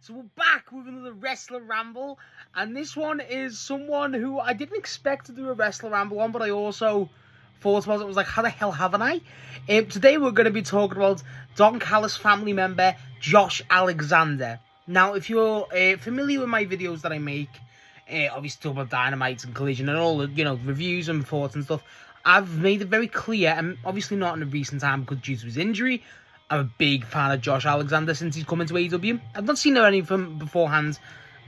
So we're back with another Wrestler Ramble, and this one is someone who I didn't expect to do a Wrestler Ramble on, but I also thought about it, was like, how the hell haven't I? Today we're going to be talking about Don Callis Family member Josh Alexander. Now, if you're familiar with my videos that I make, obviously talk about Dynamite and Collision and all the, reviews and thoughts and stuff, I've made it very clear, and obviously not in a recent time because due to his injury, I'm a big fan of Josh Alexander since he's come into AEW. I've not seen any of him beforehand.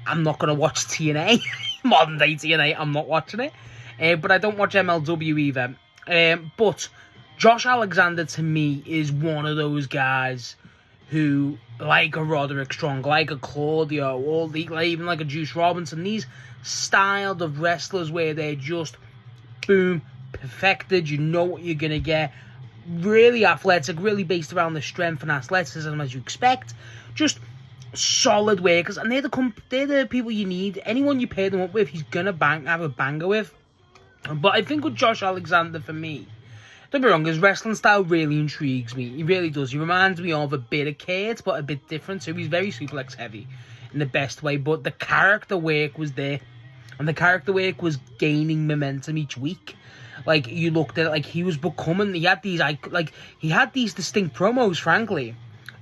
I'm not going to watch TNA. Modern day TNA, I'm not watching it. But I don't watch MLW either. But Josh Alexander, to me, is one of those guys who, like a Roderick Strong, like a Claudio, or even like a Juice Robinson, these styled of wrestlers where they're just, boom, perfected, you know what you're going to get. Really athletic, really based around the strength and athleticism as you expect. Just solid workers, and they're the people you need. Anyone you pair them up with, he's gonna have a banger with. But I think with Josh Alexander, for me, don't be wrong, his wrestling style really intrigues me. He really does. He reminds me of a bit of Kurt, but a bit different. So he's very suplex heavy in the best way. But the character work was there, and the character work was gaining momentum each week. Like, you looked at it, like, he was becoming, he had these distinct promos, frankly,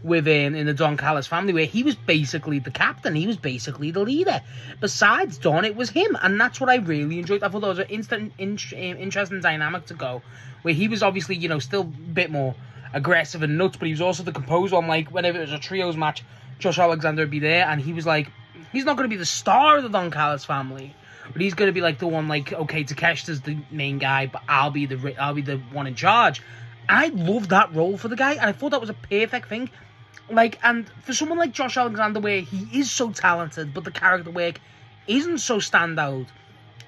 in the Don Callis Family, where he was basically the captain, he was basically the leader. Besides Don, it was him, and that's what I really enjoyed. I thought that was an interesting dynamic to go, where he was obviously, still a bit more aggressive and nuts, but he was also the composer. On, like, whenever it was a trios match, Josh Alexander would be there, and he was like, he's not going to be the star of the Don Callis Family, but he's going to be like the one, like, okay, Takeshita's the main guy, but I'll be the one in charge. I love that role for the guy, and I thought that was a perfect thing. Like, and for someone like Josh Alexander, where he is so talented, but the character work isn't so standout,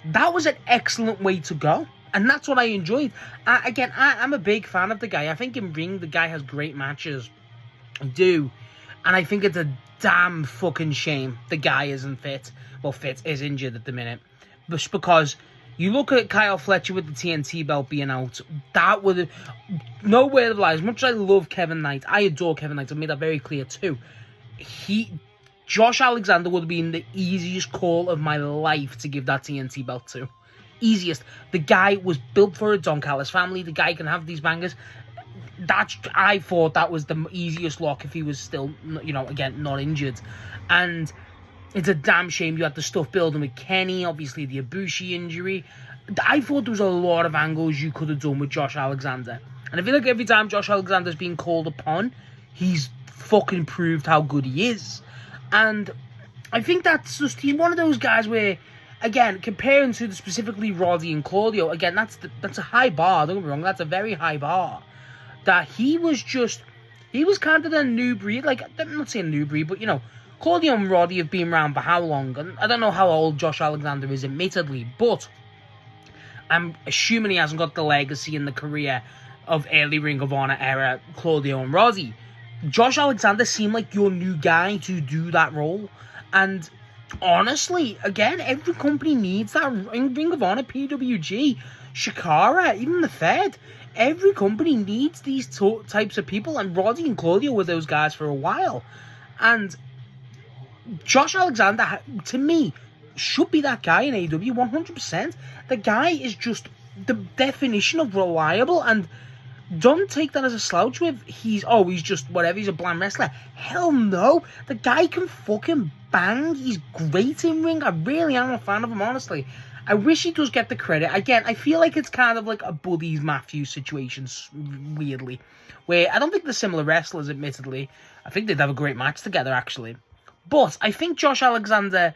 that was an excellent way to go, and that's what I enjoyed. I'm a big fan of the guy. I think in ring, the guy has great matches. I do. And I think it's a damn fucking shame the guy isn't fit. Well, fit is injured at the minute. Just because you look at Kyle Fletcher with the TNT belt being out, that would have, no word of lies. As much as I love Kevin Knight, I adore Kevin Knight, I've made that very clear too. Josh Alexander would have been the easiest call of my life to give that TNT belt to. Easiest. The guy was built for a Don Callis Family. The guy can have these bangers. I thought that was the easiest lock if he was still, again, not injured. And it's a damn shame you had the stuff building with Kenny, obviously the Ibushi injury. I thought there was a lot of angles you could have done with Josh Alexander. And I feel like every time Josh Alexander's been called upon, he's fucking proved how good he is. And I think that's just, he's one of those guys where, again, comparing to specifically Roddy and Claudio, again, that's a high bar, don't get me wrong, that's a very high bar. That he was kind of the new breed, like, I'm not saying new breed, but, Claudio and Roddy have been around for how long? And I don't know how old Josh Alexander is, admittedly, but I'm assuming he hasn't got the legacy and the career of early Ring of Honor era Claudio and Roddy. Josh Alexander seemed like your new guy to do that role. And honestly, again, every company needs that. Ring of Honor, PWG, Shikara, even the Fed. Every company needs these types of people. And Roddy and Claudio were those guys for a while. And Josh Alexander, to me, should be that guy in AEW, 100%. The guy is just the definition of reliable, and don't take that as a slouch with, he's just whatever, he's a bland wrestler. Hell no. The guy can fucking bang. He's great in ring. I really am a fan of him, honestly. I wish he does get the credit. Again, I feel like it's kind of like a Buddy Matthews situation, weirdly, where I don't think they're similar wrestlers, admittedly. I think they'd have a great match together, actually. But I think Josh Alexander,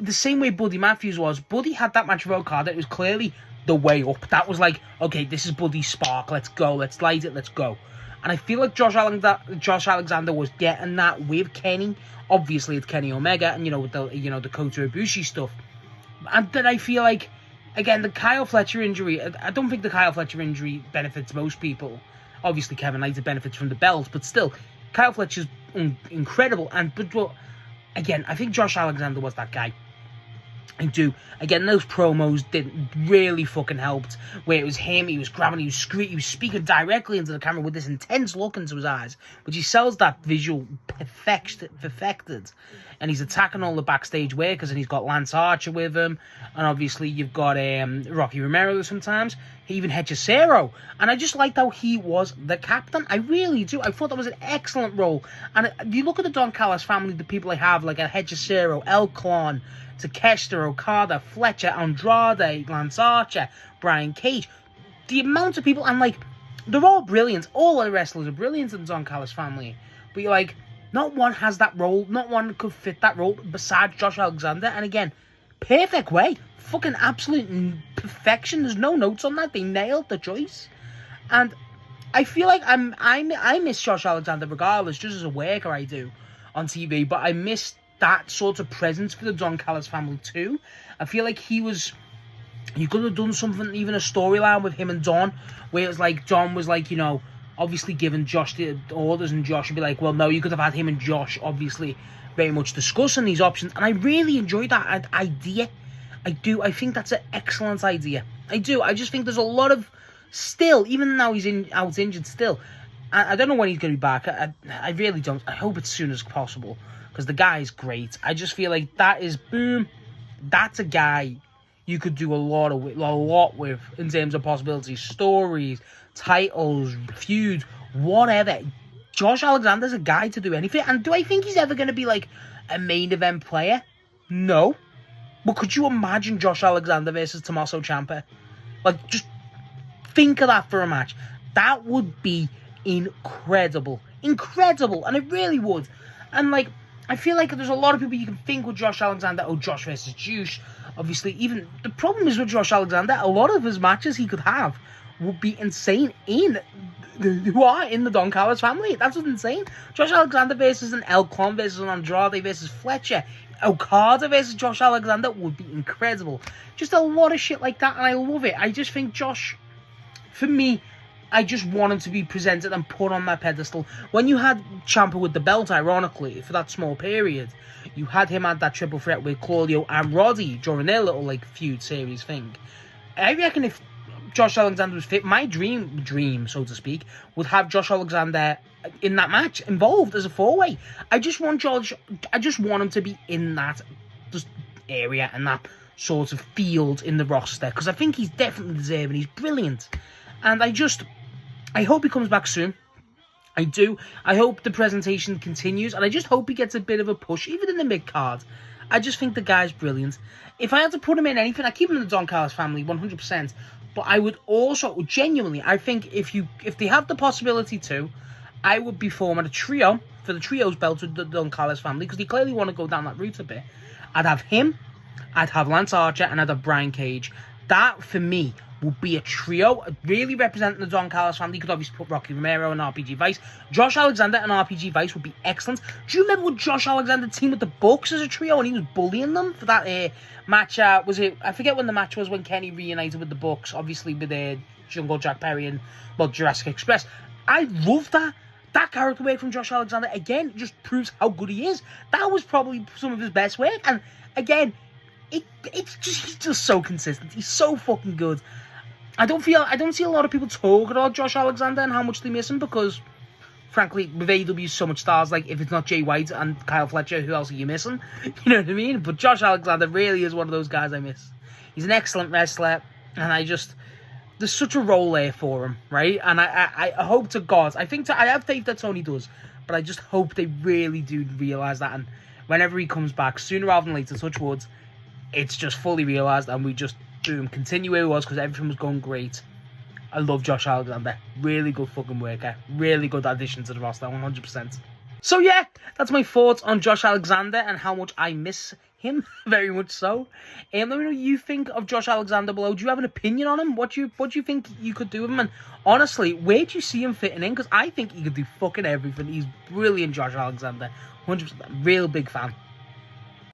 the same way Buddy Matthews was, Buddy had that match with Okada. It was clearly the way up. That was like, okay, this is Buddy's spark. Let's go. Let's light it. Let's go. And I feel like Josh Alexander was getting that with Kenny. Obviously, it's Kenny Omega, and with the Kota Ibushi stuff. And then I feel like, again, the Kyle Fletcher injury. I don't think the Kyle Fletcher injury benefits most people. Obviously, Kevin Knight benefits from the belt, but still, Kyle Fletcher's incredible. But again, I think Josh Alexander was that guy. I do. Again, those promos didn't really fucking helped. Where it was him, he was grabbing, he was screaming, he was speaking directly into the camera with this intense look into his eyes, which he sells that visual perfected. And he's attacking all the backstage workers, and he's got Lance Archer with him, and obviously you've got Rocky Romero sometimes. He even had Cesaro, and I just liked how he was the captain. I really do. I thought that was an excellent role. And if you look at the Don Callis family, the people they have, like a Head Cesaro, El Clon, Takeshita, Okada, Fletcher, Andrade, Lance Archer, Brian Cage. The amount of people, and like, they're all brilliant. All the wrestlers are brilliant in the Don Callis family. But you're like, not one has that role. Not one could fit that role besides Josh Alexander. And again, perfect way. Fucking absolute perfection. There's no notes on that. They nailed the choice. And I feel like I miss Josh Alexander regardless, just as a worker I do on TV. But I miss that sort of presence for the Don Callis family too. I feel like you could have done something, even a storyline with him and Don, where it was like Don was like, obviously giving Josh the orders, and Josh would be like, well, no, you could have had him and Josh obviously very much discussing these options. And I really enjoyed that idea. I do. I think that's an excellent idea. I do. I just think there's a lot of still, even now he's out injured still. I don't know when he's going to be back. I really don't. I hope it's as soon as possible, because the guy's great. I just feel like that's a guy you could do a lot with in terms of possibilities, stories, titles, feuds, whatever. Josh Alexander's a guy to do anything. And do I think he's ever going to be like a main event player? No. But could you imagine Josh Alexander versus Tommaso Ciampa? Like, just think of that for a match. That would be incredible. Incredible. And it really would. And like, I feel like there's a lot of people you can think with Josh Alexander. Oh, Josh versus Juice. Obviously, even the problem is with Josh Alexander, a lot of his matches he could have would be insane who are in the Don Callis family. That's what's insane. Josh Alexander versus an El Clon versus an Andrade versus Fletcher. Okada versus Josh Alexander would be incredible. Just a lot of shit like that, and I love it. I just think Josh, for me, I just want him to be presented and put on that pedestal. When you had Ciampa with the belt, ironically, for that small period, you had him at that triple threat with Claudio and Roddy during their little like feud series thing. I reckon if Josh Alexander was fit, my dream, so to speak, would have Josh Alexander in that match, involved as a four-way. I just want him to be in that just area and that sort of field in the roster, because I think he's definitely deserving. He's brilliant. And I hope he comes back soon. I do. I hope the presentation continues, and I just hope he gets a bit of a push, even in the mid-card. I just think the guy's brilliant. If I had to put him in anything, I'd keep him in the Don Callis family, 100%. But I would also, genuinely, I think if they have the possibility to, I would be forming a trio for the trios belt with the Don Callis family, because they clearly want to go down that route a bit. I'd have him, I'd have Lance Archer, and I'd have Brian Cage. That, for me, would be a trio, really representing the Don Callis family. You could obviously put Rocky Romero and RPG Vice. Josh Alexander and RPG Vice would be excellent. Do you remember when Josh Alexander teamed with the Bucks as a trio, and he was bullying them for that match? I forget when the match was, when Kenny reunited with the Bucks, obviously with Jungle Jack Perry and Jurassic Express. I love that. That character work from Josh Alexander, again, just proves how good he is. That was probably some of his best work. And again, he's just so consistent. He's so fucking good. I don't see a lot of people talking about Josh Alexander and how much they miss him, because, frankly, with AEW so much stars, like, if it's not Jay White and Kyle Fletcher, who else are you missing? You know what I mean? But Josh Alexander really is one of those guys I miss. He's an excellent wrestler, and there's such a role there for him, right? And I hope to God, I have faith that Tony does, but I just hope they really do realise that, and whenever he comes back, sooner rather than later, touch wood, it's just fully realised, and we just, boom, continue where it was, because everything was going great. I love Josh Alexander. Really good fucking worker. Really good addition to the roster, 100%. So yeah, that's my thoughts on Josh Alexander and how much I miss him, very much so. Let me know what you think of Josh Alexander below. Do you have an opinion on him? What do you think you could do with him? And honestly, where do you see him fitting in? Because I think he could do fucking everything. He's brilliant, Josh Alexander. 100%. Real big fan.